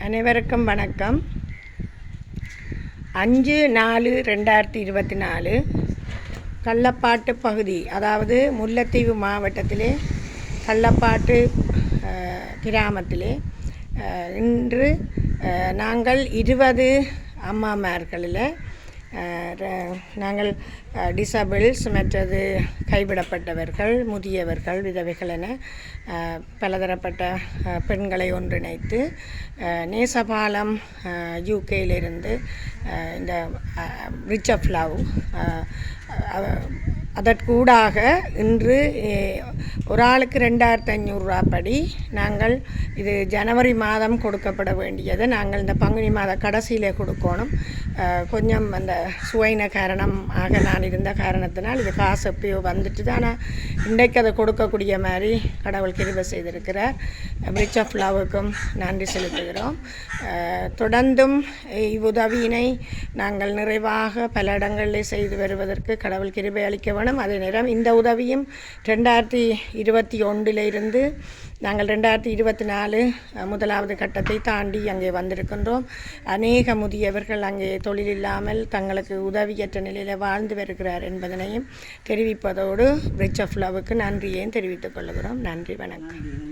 அனைவருக்கும் வணக்கம். 5/4/2024 கள்ளப்பாட்டு பகுதி, அதாவது முல்லைத்தீவு மாவட்டத்திலே கள்ளப்பாட்டு கிராமத்திலே இன்று நாங்கள் 20 அம்மாமார்களில் நாங்கள் டிசபிள்ஸ், மற்றது கைவிடப்பட்டவர்கள், முதியவர்கள், விதவைகள் என பலதரப்பட்ட பெண்களை ஒன்றிணைத்து நேசபாலம் யூகேயிலிருந்து இந்த ரிச் ஆஃப் லவ் அதற்கூடாக இன்று ஒரு ஆளுக்கு 2500 படி நாங்கள் இது ஜனவரி மாதம் கொடுக்கப்பட வேண்டியது நாங்கள் இந்த பங்குனி மாத கடைசியில் கொடுக்கணும். கொஞ்சம் அந்த சுவைன காரணம் ஆக நான் இருந்த காரணத்தினால் இது காசு எப்பயோ வந்துட்டு தான். ஆனால் இன்றைக்கு அதை கொடுக்கக்கூடிய மாதிரி கடவுள் கிருபை செய்திருக்கிறார். ரிச் ஆஃப் லவ்வுக்கும் நன்றி செலுத்துகிறோம். தொடர்ந்தும் இவ்வுதவியினை நாங்கள் நிறைவாக பல இடங்களில் செய்து வருவதற்கு கடவுள் கிருபை அளிக்க வேணும். அதே நேரம் இந்த உதவியும் 2021 நாங்கள் 2024 முதலாவது கட்டத்தை தாண்டி அங்கே வந்திருக்கின்றோம். அநேக முதியவர்கள் அங்கே தொழில் இல்லாமல் தங்களுக்கு உதவியற்ற நிலையில் வாழ்ந்து வருகிறார் என்பதனையும் தெரிவிப்பதோடு ரிச் ஆஃப் லவ்வுக்கு நன்றியையும் தெரிவித்துக் கொள்கிறோம். நன்றி, வணக்கம்.